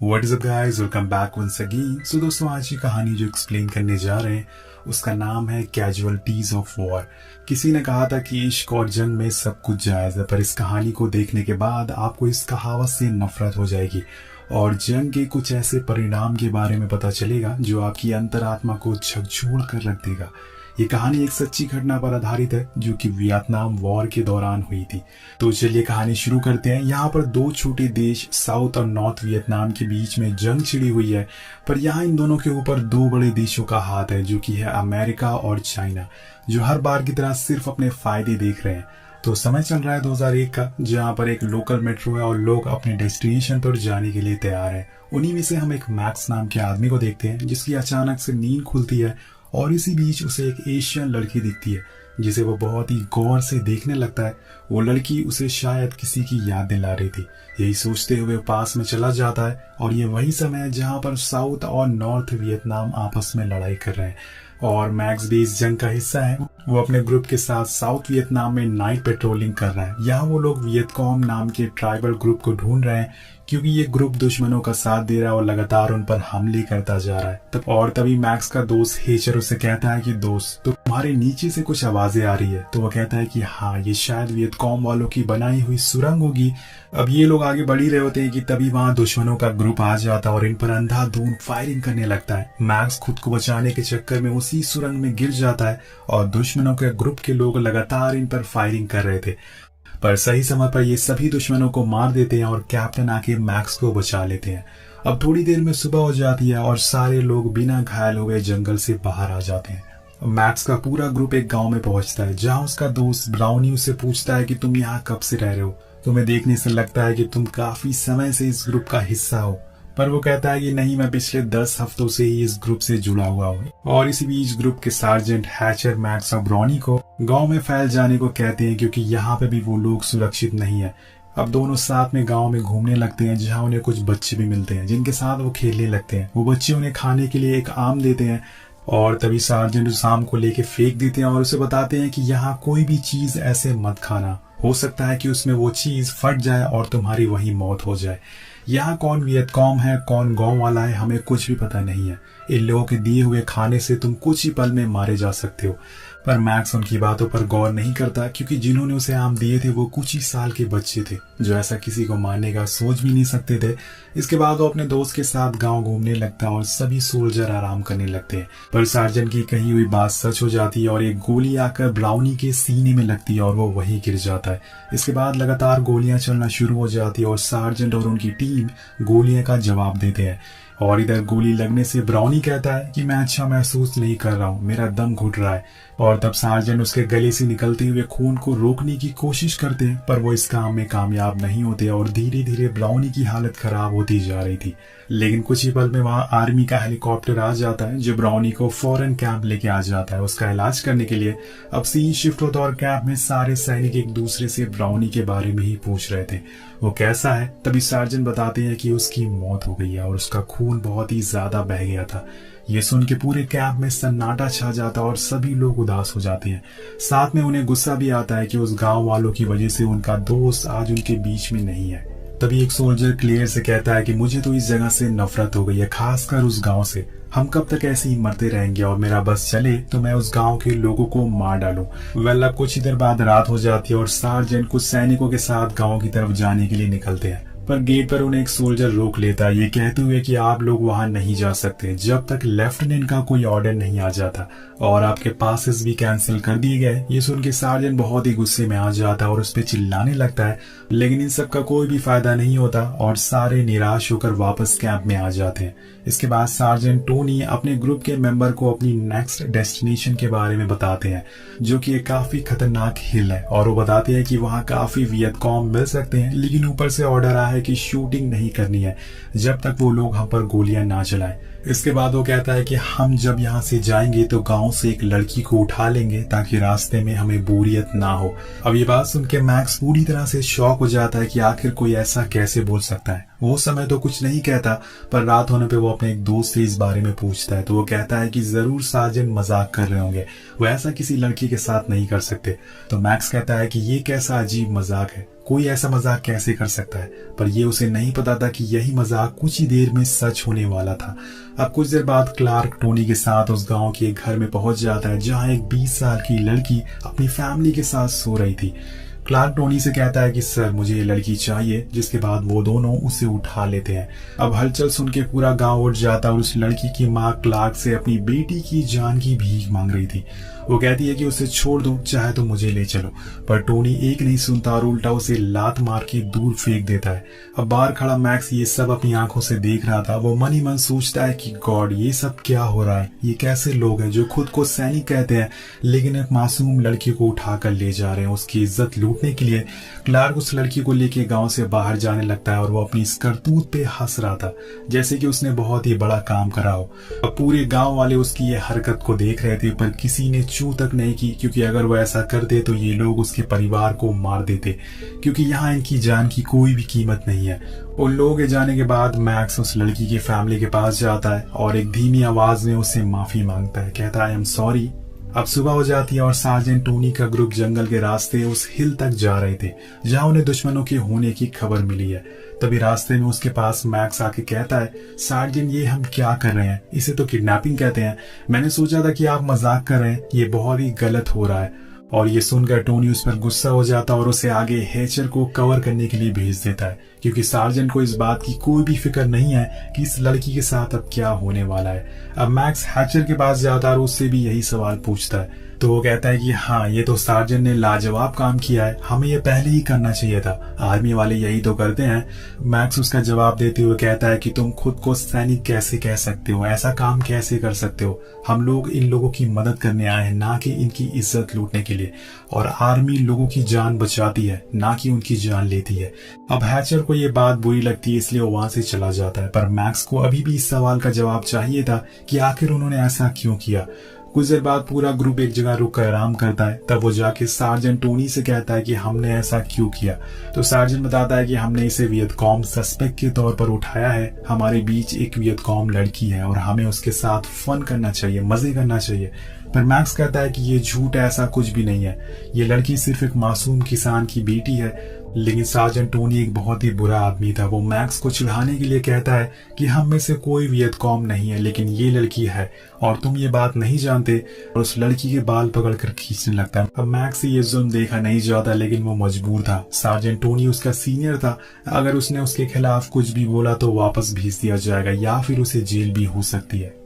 What is up guys, welcome back once again। So दोस्तों आज की कहानी जो एक्सप्लेन करने जा रहे हैं उसका नाम है कैजुअलिटीज ऑफ वॉर। किसी ने कहा था कि इश्क और जंग में सब कुछ जायज है, पर इस कहानी को देखने के बाद आपको इस कहावत से नफरत हो जाएगी और जंग के कुछ ऐसे परिणाम के बारे में पता चलेगा जो आपकी अंतरात्मा को झकझोर कर रख देगा। ये कहानी एक सच्ची घटना पर आधारित है जो कि वियतनाम वॉर के दौरान हुई थी। तो चलिए कहानी शुरू करते हैं। यहाँ पर दो छोटे देश साउथ और नॉर्थ वियतनाम के बीच में जंग छिड़ी हुई है, पर यहाँ इन दोनों के ऊपर दो बड़े देशों का हाथ है जो कि है अमेरिका और चाइना, जो हर बार की तरह सिर्फ अपने फायदे देख रहे हैं। तो समय चल रहा है 2001 का, जहाँ पर एक लोकल मेट्रो है और लोग अपने डेस्टिनेशन पर जाने के लिए तैयार हैं। उन्हीं में से हम एक मैक्स नाम के आदमी को देखते हैं जिसकी अचानक से नींद खुलती है और इसी बीच उसे एक एशियन लड़की दिखती है जिसे वो बहुत ही गौर से देखने लगता है। वो लड़की उसे शायद किसी की याद दिला रही थी। यही सोचते हुए पास में चला जाता है और ये वही समय है जहाँ पर साउथ और नॉर्थ वियतनाम आपस में लड़ाई कर रहे हैं और मैक्स भी इस जंग का हिस्सा है। वो अपने ग्रुप के साथ साउथ वियतनाम में नाइट पेट्रोलिंग कर रहा है। यहाँ वो लोग वियतकॉम नाम के ट्राइबल ग्रुप को ढूंढ रहे हैं क्योंकि ये ग्रुप दुश्मनों का साथ दे रहा है और लगातार उन पर हमले करता जा रहा है। तभी मैक्स का दोस्त हेचर उसे कहता है कि दोस्त तुम्हारे नीचे से कुछ आवाजें आ रही है। तो वो कहता है कि हाँ, ये शायद वियतकॉम वालों की बनाई हुई सुरंग होगी। अब ये लोग आगे बढ़ ही रहे होते हैं कि तभी वहाँ दुश्मनों का ग्रुप आ जाता है और इन पर अंधाधुंध फायरिंग करने लगता है। मैक्स खुद को बचाने के चक्कर में उसी सुरंग में गिर जाता है और दुश्मनों के ग्रुप के लोग लगातार इन पर फायरिंग कर रहे थे, पर सही समय पर ये सभी दुश्मनों को मार देते हैं और कैप्टन आके मैक्स को बचा लेते हैं। अब थोड़ी देर में सुबह हो जाती है और सारे लोग बिना घायल हुए जंगल से बाहर आ जाते हैं। मैक्स का पूरा ग्रुप एक गांव में पहुंचता है जहां उसका दोस्त ब्राउनी उससे पूछता है कि तुम यहाँ कब से रह रहे हो? तुम्हें देखने से लगता है कि तुम काफी समय से इस ग्रुप का हिस्सा हो। पर वो कहता है कि नहीं, मैं पिछले 10 हफ्तों से ही इस ग्रुप से जुड़ा हुआ हूँ। और इसी बीच ग्रुप के सार्जेंट हैचर मैक्स और ब्राउनी को गांव में फैल जाने को कहते हैं क्योंकि यहाँ पे भी वो लोग सुरक्षित नहीं है। अब दोनों साथ में गांव में घूमने लगते हैं जहाँ उन्हें कुछ बच्चे भी मिलते हैं जिनके साथ वो खेलने लगते हैं। वो बच्चे उन्हें खाने के लिए एक आम देते हैं और तभी सार्जेंट उस आम को लेके फेंक देते हैं और उसे बताते हैं कि यहाँ कोई भी चीज ऐसे मत खाना, हो सकता है कि उसमें वो चीज फट जाए और तुम्हारी वही मौत हो जाए। यहाँ कौन वियतकॉम है कौन गांव वाला है हमें कुछ भी पता नहीं है। इन लोगों के दिए हुए खाने से तुम कुछ ही पल में मारे जा सकते हो। पर मैक्स उनकी बातों पर गौर नहीं करता क्योंकि जिन्होंने उसे आम दिए थे वो कुछ ही साल के बच्चे थे जो ऐसा किसी को मारने का सोच भी नहीं सकते थे। इसके बाद वो अपने दोस्त के साथ गांव घूमने लगता है और सभी सोल्जर आराम करने लगते हैं। पर सार्जेंट की कही हुई बात सच हो जाती है और एक गोली आकर ब्राउनी के सीने में लगती है और वो वहीं गिर जाता है। इसके बाद लगातार गोलियां चलना शुरू हो जाती है और सार्जेंट और उनकी टीम गोलियां का जवाब देते हैं। और इधर गोली लगने से ब्राउनी कहता है कि मैं अच्छा महसूस नहीं कर रहा हूँ, मेरा दम घुट रहा है। और तब सार्जेंट उसके गले से निकलते हुए खून को रोकने की कोशिश करते हैं, पर वो इस काम में कामयाब नहीं होते और धीरे धीरे ब्राउनी की हालत खराब होती जा रही थी। लेकिन कुछ ही पल में वहां आर्मी का हेलीकॉप्टर आ जाता है जो ब्राउनी को फौरन कैंप लेके आ जाता है उसका इलाज करने के लिए। अब सीन शिफ्ट होता और कैंप में सारे सैनिक एक दूसरे से ब्राउनी के बारे में ही पूछ रहे थे, वो कैसा है। तभी सार्जेंट बताते हैं कि उसकी मौत हो गई है और उसका खून बहुत ही ज्यादा बह गया था। ये सुन के पूरे कैंप में सन्नाटा छा जाता और सभी लोग उदास हो जाते हैं। साथ में उन्हें गुस्सा भी आता है कि उस गांव वालों की वजह से उनका दोस्त आज उनके बीच में नहीं है। तभी एक सोल्जर क्लियर से कहता है कि मुझे तो इस जगह से नफरत हो गई है, खासकर उस गांव से। हम कब तक ऐसे ही मरते रहेंगे और मेरा बस चले तो मैं उस गांव के लोगों को मार डालूं। अब कुछ ही देर बाद रात हो जाती है और सार्जेंट कुछ सैनिकों के साथ गांव की तरफ जाने के लिए निकलते हैं, पर गेट पर उन्हें एक सोल्जर रोक लेता है ये कहते हुए कि आप लोग वहां नहीं जा सकते जब तक लेफ्टिनेंट का कोई ऑर्डर नहीं आ जाता और आपके पासेस भी कैंसिल कर दिए गए। ये सुन के सार्जेंट बहुत ही गुस्से में आ जाता है और उस पर चिल्लाने लगता है, लेकिन इन सब का कोई भी फायदा नहीं होता और सारे निराश होकर वापस कैंप में आ जाते हैं। इसके बाद सार्जेंट टोनी अपने ग्रुप के मेंबर को अपनी नेक्स्ट डेस्टिनेशन के बारे में बताते हैं जो कि एक काफी खतरनाक हिल है और वो बताते हैं कि वहाँ काफी वियतकॉम मिल सकते हैं, लेकिन ऊपर से ऑर्डर आया है कि शूटिंग नहीं करनी है जब तक वो लोग हम पर गोलियां ना चलाएं। इसके बाद वो कहता है कि हम जब यहाँ से जाएंगे तो गांव से एक लड़की को उठा लेंगे ताकि रास्ते में हमें बोरियत ना हो। अब ये बात सुन के मैक्स पूरी तरह से शॉक हो जाता है कि आखिर कोई ऐसा कैसे बोल सकता है। वो समय तो कुछ नहीं कहता, पर रात होने पे वो अपने एक दोस्त से इस बारे में पूछता है तो वो कहता है कि जरूर सार्जेंट मजाक कर रहे होंगे, वो ऐसा किसी लड़की के साथ नहीं कर सकते। तो मैक्स कहता है कि ये कैसा अजीब मजाक है, कोई ऐसा मजाक कैसे कर सकता है? पर ये उसे नहीं पता था कि यही मजाक कुछ ही देर में सच होने वाला था। अब कुछ देर बाद क्लार्क टोनी के साथ उस गांव के एक घर में पहुंच जाता है जहां एक 20 साल की लड़की अपनी फैमिली के साथ सो रही थी। क्लार्क टोनी से कहता है कि सर मुझे ये लड़की चाहिए, जिसके बाद वो दोनों उसे उठा लेते हैं। अब हलचल सुन के पूरा गांव उठ जाता है और उस लड़की की माँ क्लार्क से अपनी बेटी की जान की भीख मांग रही थी। वो कहती है कि उसे छोड़ दो, चाहे तो मुझे ले चलो, पर टोनी एक नहीं सुनता और उल्टा उसे लात मार के दूर फेंक देता है। अब बाहर खड़ा मैक्स ये सब अपनी आंखों से देख रहा था। वो मन ही मन सोचता है कि गॉड, ये सब क्या हो रहा है? ये कैसे लोग हैं जो खुद को सैनिक कहते हैं लेकिन एक मासूम लड़की को उठाकर ले जा रहे हैं उसकी इज्जत लूटने के लिए। क्लार्क उस लड़की को लेके गांव से बाहर जाने लगता है और वो अपनी इस करतूत पे हंस रहा था जैसे कि उसने बहुत ही बड़ा काम करा हो। अब पूरे गांव वाले उसकी ये हरकत को देख रहे थे, पर किसी ने चू तक नहीं की, क्योंकि अगर वो ऐसा करते तो ये लोग उसके परिवार को मार देते, क्योंकि यहाँ इनकी जान की कोई भी कीमत नहीं है। उन लोगों के जाने के बाद मैक्स उस लड़की की फैमिली के पास जाता है और एक धीमी आवाज में उससे माफी मांगता है, कहता है आई एम सॉरी। अब सुबह हो जाती है और सार्जेंट टोनी का ग्रुप जंगल के रास्ते उस हिल तक जा रहे थे जहां उन्हें दुश्मनों के होने की खबर मिली है। तभी रास्ते में उसके पास मैक्स आके कहता है, सार्जेंट ये हम क्या कर रहे हैं? इसे तो किडनैपिंग कहते हैं। मैंने सोचा था कि आप मजाक कर रहे हैं, ये बहुत ही गलत हो रहा है। और ये सुनकर टोनी उस पर गुस्सा हो जाता है और उसे आगे हैचर को कवर करने के लिए भेज देता है, क्योंकि सार्जेंट को इस बात की कोई भी फिक्र नहीं है कि इस लड़की के साथ अब क्या होने वाला है। अब मैक्स हैचर के पास जाता है और उससे भी यही सवाल पूछता है, तो वो कहता है कि हाँ, ये तो सार्जेंट ने लाजवाब काम किया है, हमें ये पहले ही करना चाहिए था, आर्मी वाले यही तो करते हैं। मैक्स उसका जवाब देते हुए कहता है कि तुम खुद को सैनिक कैसे कह सकते हो, ऐसा काम कैसे कर सकते हो? हम लोग इन लोगों की मदद करने आए हैं, ना कि इनकी इज्जत लूटने के लिए, और आर्मी लोगों की जान बचाती है, ना कि उनकी जान लेती है। अब हैचर को ये बात बुरी लगती है, इसलिए वो वहां से चला जाता है, पर मैक्स को अभी भी इस सवाल का जवाब चाहिए था कि आखिर उन्होंने ऐसा क्यों किया। कुछ देर बाद पूरा ग्रुप एक जगह रुक कर आराम करता है। तब वो जाके सार्जेंट टोनी से कहता है कि हमने ऐसा क्यों किया। तो सार्जेंट बताता है कि हमने इसे वियतकॉम सस्पेक्ट के तौर पर उठाया है। हमारे बीच एक वियतकॉम लड़की है और हमें उसके साथ फन करना चाहिए, मजे करना चाहिए। पर मैक्स कहता है कि ये झूठ है, ऐसा कुछ भी नहीं है। ये लड़की सिर्फ एक मासूम किसान की बेटी है। लेकिन सार्जेंट टोनी एक बहुत ही बुरा आदमी था। वो मैक्स को चिढ़ाने के लिए कहता है कि हम में से कोई वियतकॉम नहीं है, लेकिन ये लड़की है और तुम ये बात नहीं जानते, और उस लड़की के बाल पकड़कर खींचने लगता है। अब मैक्स से ये जुल्म देखा नहीं जाता, लेकिन वो मजबूर था। सार्जेंट टोनी उसका सीनियर था, अगर उसने उसके खिलाफ कुछ भी बोला तो वापस भेज दिया जाएगा या फिर उसे जेल भी हो सकती है।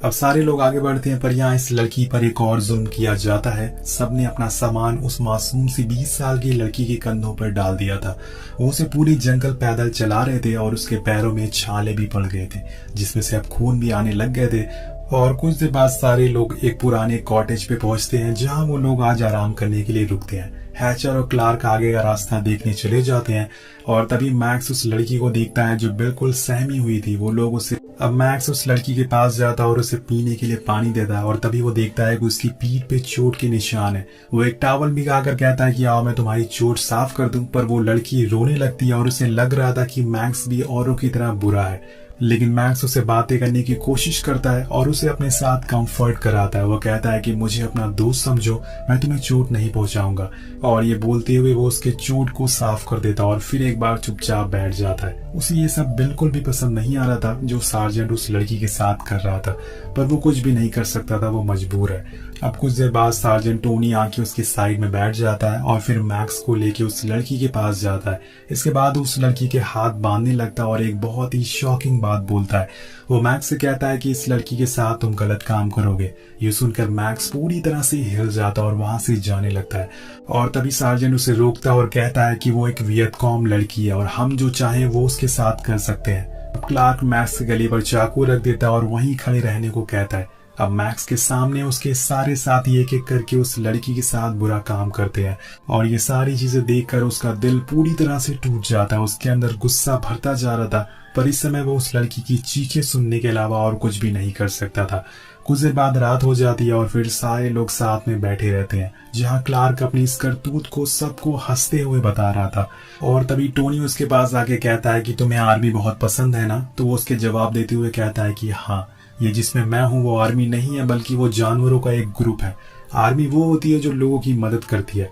अब सारे लोग आगे बढ़ते हैं, पर यहाँ इस लड़की पर एक और जुल्म किया जाता है। सबने अपना सामान उस मासूम सी 20 साल की लड़की के कंधों पर डाल दिया था। वो उसे पूरी जंगल पैदल चला रहे थे और उसके पैरों में छाले भी पड़ गए थे, जिसमें से अब खून भी आने लग गए थे। और कुछ देर बाद सारे लोग एक पुराने कॉटेज पे पहुंचते हैं जहां वो लोग आज आराम करने के लिए रुकते हैं। हैचर और क्लार्क आगे का रास्ता देखने चले जाते हैं और तभी मैक्स उस लड़की को देखता है जो बिल्कुल सहमी हुई थी। वो लोग उसे अब मैक्स उस लड़की के पास जाता है और उसे पीने के लिए पानी देता है और तभी वो देखता है कि उसकी पीठ पे चोट के निशान है। वो एक टॉवल भिगाकर कहता है कि आओ मैं तुम्हारी चोट साफ कर दूं, पर वो लड़की रोने लगती है और उसे लग रहा था कि मैक्स भी औरों की तरह बुरा है। लेकिन मैक्स उसे बातें करने की कोशिश करता है और उसे अपने साथ कंफर्ट कराता है। वो कहता है कि मुझे अपना दोस्त समझो, मैं तुम्हें चोट नहीं पहुंचाऊंगा, और ये बोलते हुए वो उसके चोट को साफ कर देता और फिर एक बार चुपचाप बैठ जाता है। उसे ये सब बिल्कुल भी पसंद नहीं आ रहा था जो सार्जेंट उस लड़की के साथ कर रहा था, पर वो कुछ भी नहीं कर सकता था, वो मजबूर है। अब कुछ देर बाद सार्जेंट टोनी आके उसके साइड में बैठ जाता है और फिर मैक्स को लेके उस लड़की के पास जाता है। इसके बाद उस लड़की के हाथ बांधने लगता है और एक बहुत ही शॉकिंग बात बोलता है। वो मैक्स से कहता है कि इस लड़की के साथ तुम गलत काम करोगे। ये सुनकर मैक्स पूरी तरह से हिल जाता है और वहां से जाने लगता है, और तभी सार्जेंट उसे रोकता है और कहता है कि वो एक वियतकॉम लड़की है और हम जो चाहे वो उसके साथ कर सकते हैं। क्लार्क मैक्स के गले पर चाकू रख देता है और वहीं खड़े रहने को कहता है। अब मैक्स के सामने उसके सारे साथी एक एक करके उस लड़की के साथ बुरा काम करते हैं और ये सारी चीजें देखकर उसका दिल पूरी तरह से टूट जाता है। उसके अंदर गुस्सा भरता जा रहा था, पर इस समय वो उस लड़की की चीखें सुनने के अलावा और कुछ भी नहीं कर सकता था। कुछ देर बाद रात हो जाती है और फिर सारे लोग साथ में बैठे रहते हैं, जहां क्लार्क अपनी इस करतूत को सबको हंसते हुए बता रहा था। और तभी टोनी उसके पास आके कहता है कि तुम्हें आर्मी बहुत पसंद है ना? तो वो उसके जवाब देते हुए कहता है कि हाँ, ये जिसमें मैं हूँ वो आर्मी नहीं है, बल्कि वो जानवरों का एक ग्रुप है। आर्मी वो होती है जो लोगों की मदद करती है।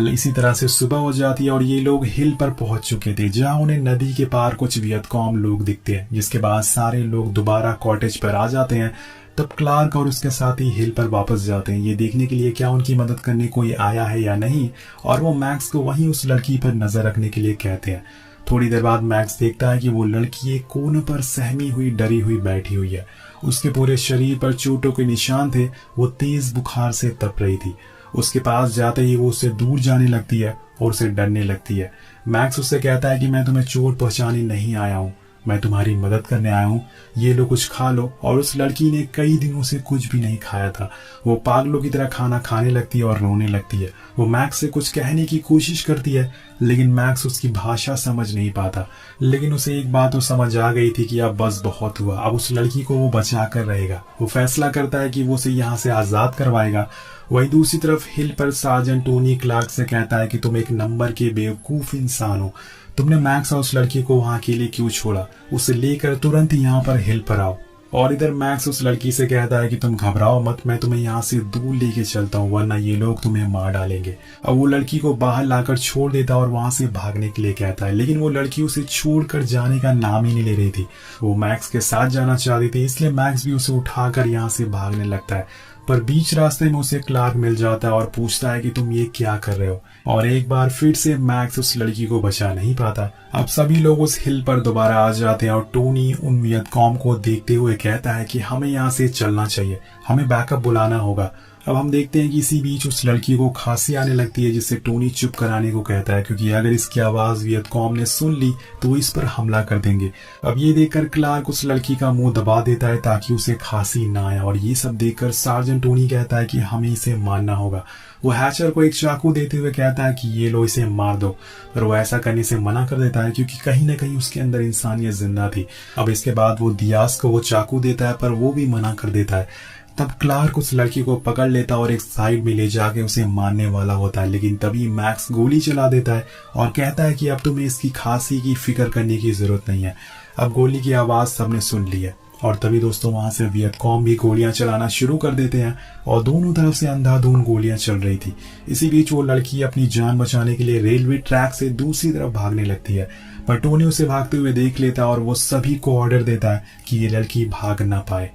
इसी तरह से सुबह हो जाती है और ये लोग हिल पर पहुंच चुके थे, जहां उन्हें नदी के पार कुछ वियतकॉम लोग दिखते हैं, जिसके बाद सारे लोग दोबारा कॉटेज पर आ जाते हैं। तब क्लार्क और उसके साथी हिल पर वापस जाते हैं, ये देखने के लिए क्या उनकी मदद करने कोई आया है या नहीं, और वो मैक्स को वहीं उस लड़की पर नजर रखने के लिए कहते हैं। थोड़ी देर बाद मैक्स देखता है कि वो लड़की एक कोने पर सहमी हुई डरी हुई बैठी हुई है। उसके पूरे शरीर पर चोटों के निशान थे, वो तेज बुखार से तप रही थी। उसके पास जाते ही वो उससे दूर जाने लगती है और उसे डरने लगती है। मैक्स उससे कहता है कि मैं तुम्हें चोट पहुंचाने नहीं आया हूँ, मैं तुम्हारी मदद करने आया हूँ, ये लो कुछ खा लो। और उस लड़की ने कई दिनों से कुछ भी नहीं खाया था। वो पागलों की तरह खाना खाने लगती है और रोने लगती है। वो मैक्स से कुछ कहने की कोशिश करती है, लेकिन मैक्स उसकी भाषा समझ नहीं पाता। लेकिन उसे एक बात तो समझ आ गई थी कि अब बस बहुत हुआ, अब उस लड़की को वो बचा कर रहेगा। वो फैसला करता है कि वो उसे यहाँ से आजाद करवाएगा। वहीं दूसरी तरफ हिल पर सार्जेंट टोनी क्लार्क से कहता है कि तुम एक नंबर के बेवकूफ इंसान हो, तुमने मैक्स और उस लड़की को वहां अकेले क्यों छोड़ा, उसे लेकर तुरंत यहाँ पर हिल पर आओ। और इधर मैक्स उस लड़की से कहता है कि तुम घबराओ मत, मैं तुम्हें यहाँ से दूर लेके चलता हूँ, वरना ये लोग तुम्हें मार डालेंगे। अब वो लड़की को बाहर लाकर छोड़ देता और वहां से भागने के लिए कहता है, लेकिन वो लड़की उसे छोड़कर जाने का नाम ही नहीं ले रही थी। वो मैक्स के साथ जाना चाहती थी, इसलिए मैक्स भी उसे उठाकर यहाँ से भागने लगता है। पर बीच रास्ते में उसे क्लार्क मिल जाता है और पूछता है कि तुम ये क्या कर रहे हो। और एक बार फिर से मैक्स उस लड़की को बचा नहीं पाता। अब सभी लोग उस हिल पर दोबारा आ जाते हैं और टोनी उन वियतकॉम को देखते हुए कहता है कि हमें यहाँ से चलना चाहिए, हमें बैकअप बुलाना होगा। अब हम देखते हैं कि इसी बीच उस लड़की को खांसी आने लगती है, जिससे टोनी चुप कराने को कहता है, क्योंकि अगर इसकी आवाज वियतकॉम ने सुन ली तो वो इस पर हमला कर देंगे। अब ये देखकर क्लार्क उस लड़की का मुंह दबा देता है ताकि उसे खांसी ना आए, और ये सब देखकर सार्जेंट टोनी कहता है कि हमें इसे मारना होगा। वो हैचर को एक चाकू देते हुए कहता है कि ये लो इसे मार दो, पर वो ऐसा करने से मना कर देता है क्योंकि कहीं ना कहीं उसके अंदर इंसानियत जिंदा थी। अब इसके बाद वो दियास को वो चाकू देता है, पर वो भी मना कर देता है। तब क्लार्क उस लड़की को पकड़ लेता और एक साइड में ले जाके उसे मारने वाला होता है, लेकिन तभी मैक्स गोली चला देता है और कहता है कि अब तुम्हें इसकी खांसी की फिक्र करने की जरूरत नहीं है। अब गोली की आवाज सबने सुन ली है और तभी दोस्तों वहां से वियतकॉम भी गोलियां चलाना शुरू कर देते हैं और दोनों तरफ से अंधाधुंध गोलियां चल रही थी। इसी बीच वो लड़की अपनी जान बचाने के लिए रेलवे ट्रैक से दूसरी तरफ भागने लगती है, पर टोनी उसे भागते हुए देख लेता है और वो सभी को ऑर्डर देता है कि ये लड़की भाग ना पाए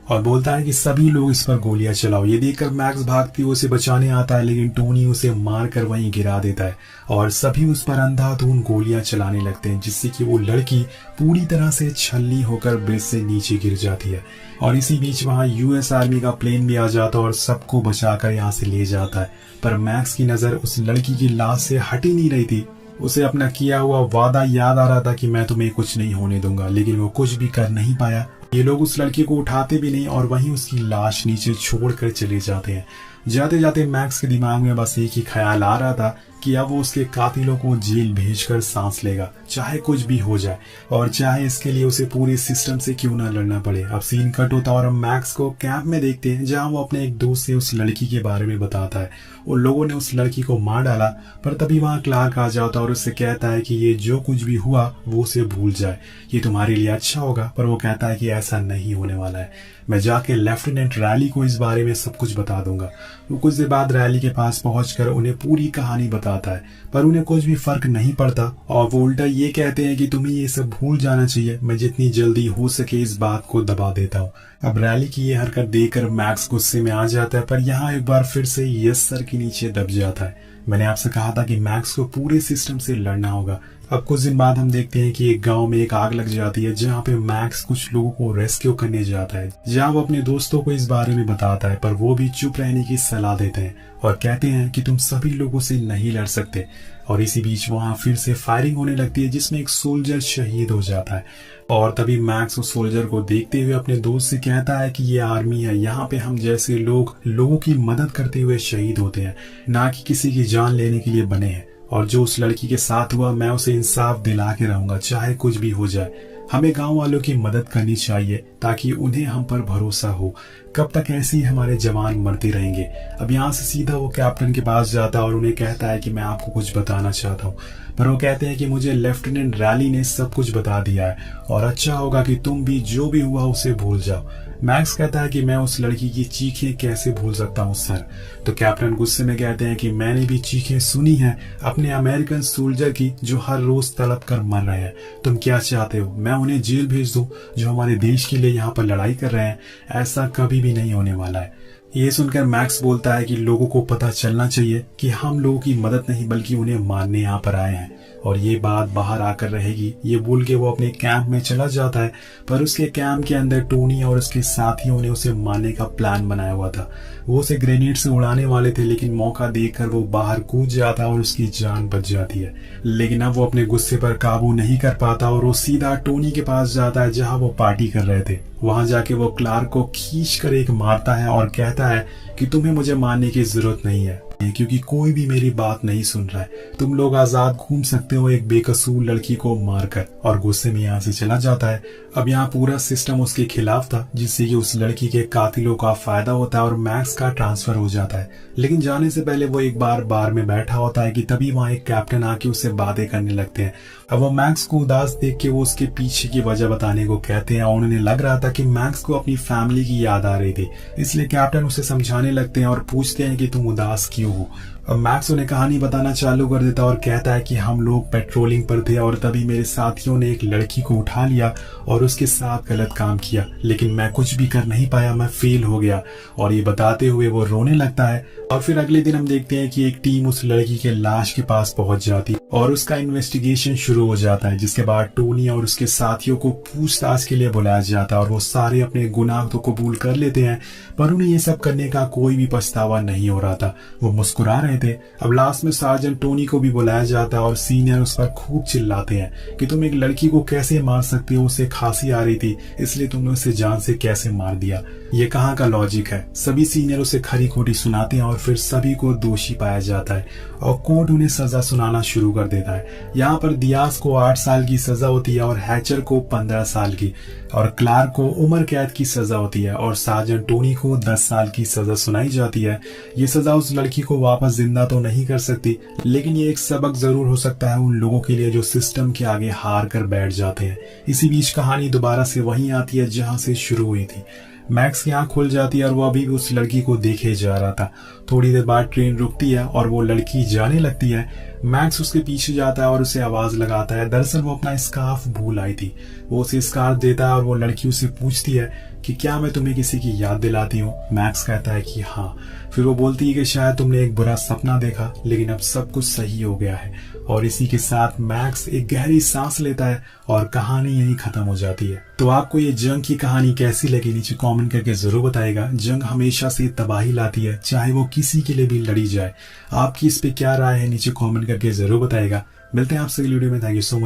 और बोलता है कि सभी लोग इस पर गोलियां चलाओ। ये देखकर मैक्स भागती हुई उसे बचाने आता है, लेकिन टोनी उसे मारकर वहीं गिरा देता है और सभी उस पर अंधाधुंध गोलियां चलाने लगते हैं, जिससे कि वो लड़की पूरी तरह से छलनी होकर ब्रिज से नीचे गिर जाती है। और इसी बीच वहां यूएस आर्मी का प्लेन भी आ जाता है और सबको बचाकर यहाँ से ले जाता है। पर मैक्स की नजर उस लड़की की लाश से हट ही नहीं रही थी। उसे अपना किया हुआ वादा याद आ रहा था कि मैं तुम्हें कुछ नहीं होने दूंगा, लेकिन वो कुछ भी कर नहीं पाया। ये लोग उस लड़की को उठाते भी नहीं और वहीं उसकी लाश नीचे छोड़कर चले जाते हैं। जाते जाते मैक्स के दिमाग में बस एक ही ख्याल आ रहा था कि अब वो उसके कातिलों को जेल भेजकर सांस लेगा, चाहे कुछ भी हो जाए, और चाहे इसके लिए उसे पूरे सिस्टम से क्यों ना लड़ना पड़े। अब सीन कट होता और हम मैक्स को कैंप में देखते हैं, जहां वो अपने एक दोस्त से उस लड़की के बारे में बताता है। उन लोगों ने उस लड़की को मार डाला, पर तभी वहां क्लार्क आ जाता और उससे कहता है कि ये जो कुछ भी हुआ वो उसे भूल जाए, ये तुम्हारे लिए अच्छा होगा। पर वो कहता है कि ऐसा नहीं होने वाला है, मैं जाके लेफ्टिनेंट रैली को इस बारे में सब कुछ बता दूंगा। वो कुछ देर बाद रैली के पास पहुंचकर उन्हें पूरी कहानी बताता है, पर उन्हें कुछ भी फर्क नहीं पड़ता और वो उल्टा ये कहते हैं कि तुम्हें ये सब भूल जाना चाहिए, मैं जितनी जल्दी हो सके इस बात को दबा देता हूँ। अब रैली की ये हरकत देखकर मैक्स गुस्से में आ जाता है, पर यहाँ एक बार फिर से यस सर के नीचे दब जाता है। मैंने आपसे कहा था कि मैक्स को पूरे सिस्टम से लड़ना होगा। अब कुछ दिन बाद हम देखते हैं कि एक गांव में एक आग लग जाती है, जहां पे मैक्स कुछ लोगों को रेस्क्यू करने जाता है, जहां वो अपने दोस्तों को इस बारे में बताता है, पर वो भी चुप रहने की सलाह देते हैं और कहते हैं कि तुम सभी लोगों से नहीं लड़ सकते। और इसी बीच वहां फिर से फायरिंग होने लगती है, जिसमें एक सोल्जर शहीद हो जाता है। और तभी मैक्स उस सोल्जर को देखते हुए अपने दोस्त से कहता है कि ये आर्मी है, यहाँ पे हम जैसे लोग लोगों की मदद करते हुए शहीद होते हैं, ना कि किसी की जान लेने के लिए बने हैं। और जो उस लड़की के साथ हुआ, मैं उसे इंसाफ दिला के रहूंगा, चाहे कुछ भी हो जाए। हमें गांव वालों की मदद करनी चाहिए ताकि उन्हें हम पर भरोसा हो। कब तक ऐसे ही हमारे जवान मरते रहेंगे। अब यहाँ से सीधा वो कैप्टन के पास जाता है और उन्हें कहता है कि मैं आपको कुछ बताना चाहता हूँ, पर वो कहते हैं कि मुझे लेफ्टिनेंट रैली ने सब कुछ बता दिया है और अच्छा होगा कि तुम भी जो भी हुआ उसे भूल जाओ। मैक्स कहता है कि मैं उस लड़की की चीखें कैसे भूल सकता हूँ सर। तो कैप्टन गुस्से में कहते हैं कि मैंने भी चीखें सुनी हैं अपने अमेरिकन सोल्जर की जो हर रोज तड़प कर मर रहे हैं। तुम क्या चाहते हो, मैं उन्हें जेल भेज दूं जो हमारे देश के लिए यहाँ पर लड़ाई कर रहे हैं? ऐसा कभी भी नहीं होने वाला है। ये सुनकर मैक्स बोलता है कि लोगों को पता चलना चाहिए कि हम लोगों की मदद नहीं बल्कि उन्हें मारने यहाँ पर आए हैं, और ये बात बाहर आकर रहेगी। ये बोल के वो अपने कैंप में चला जाता है, पर उसके कैंप के अंदर टोनी और उसके साथियों ने उसे मारने का प्लान बनाया हुआ था। वो उसे ग्रेनेड से उड़ाने वाले थे, लेकिन मौका देखकर वो बाहर कूद जाता है और उसकी जान बच जाती है। लेकिन अब वो अपने गुस्से पर काबू नहीं कर पाता और वो सीधा टोनी के पास जाता है जहाँ वो पार्टी कर रहे थे। वहां जाके वो क्लार्क को खींच कर एक मारता है और कहता है कि तुम्हें मुझे मारने की जरूरत नहीं है, क्योंकि कोई भी मेरी बात नहीं सुन रहा है। तुम लोग आजाद घूम सकते हो एक बेकसूर लड़की को मारकर, और गुस्से में यहाँ से चला जाता है। अब यहाँ पूरा सिस्टम उसके खिलाफ था, जिससे कि उस लड़की के कातिलों का फायदा होता है और मैक्स का ट्रांसफर हो जाता है। लेकिन जाने से पहले वो एक बार बार में बैठा होता है कि तभी वहाँ एक कैप्टन आके उससे बातें करने लगते हैं। अब वो मैक्स को उदास देख के वो उसके पीछे की वजह बताने को कहते हैं, और उन्हें लग रहा था कि मैक्स को अपनी फैमिली की याद आ रही थी। इसलिए कैप्टन उसे समझाने लगते हैं और पूछते हैं कि तुम उदास क्यों हो। अब मैक्स उन्हें कहानी बताना चालू कर देता और कहता है कि हम लोग पेट्रोलिंग पर थे और तभी मेरे साथियों ने एक लड़की को उठा लिया और उसके साथ गलत काम किया, लेकिन मैं कुछ भी कर नहीं पाया, मैं फेल हो गया। और ये बताते हुए वो रोने लगता है। और फिर अगले दिन हम देखते हैं कि एक टीम उस लड़की के लाश के पास पहुंच जाती और उसका इन्वेस्टिगेशन शुरू हो जाता है, जिसके बाद टोनी और उसके साथियों को पूछताछ के लिए बुलाया जाता है और वो सारे अपने गुनाह तो कबूल कर लेते हैं, पर उन्हें ये सब करने का कोई भी पछतावा नहीं हो रहा था। वो मुस्कुरा रहे थे। अब लास्ट में सार्जेंट टोनी को भी बुलाया जाता है और सीनियर उस पर खूब चिल्लाते हैं कि तुम एक लड़की को कैसे मार सकते हो, उसे खांसी आ रही थी इसलिए तुमने उसे जान से कैसे मार दिया। ये कहाँ का लॉजिक है। सभी सीनियर उसे खरी खोटी सुनाते हैं और फिर सभी को दोषी पाया जाता है और कोर्ट उन्हें सजा सुनाना शुरू कर देता है। यहाँ पर दियास को 8 साल की सजा होती है और हैचर को 15 साल की, और क्लार्क को उम्र कैद की सजा होती है और सार्जेंट टोनी को 10 साल की सजा सुनाई जाती है। ये सजा उस लड़की को वापस जिंदा तो नहीं कर सकती, लेकिन ये एक सबक जरूर हो सकता है उन लोगों के लिए जो सिस्टम के आगे हार कर बैठ जाते हैं। इसी बीच कहानी दोबारा से वहीं आती है जहां से शुरू हुई थी। मैक्स की आंख खुल जाती है और वो अभी भी उस लड़की को देखे जा रहा था। थोड़ी देर बाद ट्रेन रुकती है और वो लड़की जाने लगती है। मैक्स उसके पीछे जाता है और उसे आवाज लगाता है। दरअसल वो अपना स्कार्फ भूल आई थी। वो उसे स्कार्फ देता है और वो लड़की उसे पूछती है कि क्या मैं तुम्हें किसी की याद दिलाती हूँ। मैक्स कहता है कि हाँ। फिर वो बोलती है कि शायद तुमने एक बुरा सपना देखा, लेकिन अब सब कुछ सही हो गया है। और इसी के साथ मैक्स एक गहरी सांस लेता है और कहानी यहीं खत्म हो जाती है। तो आपको ये जंग की कहानी कैसी लगी नीचे कमेंट करके जरूर बताइएगा। जंग हमेशा से तबाही लाती है, चाहे वो किसी के लिए भी लड़ी जाए। आपकी इस पे क्या राय है नीचे कमेंट करके जरूर बताइएगा। मिलते हैं आपसे अगली वीडियो में। Thank you so much.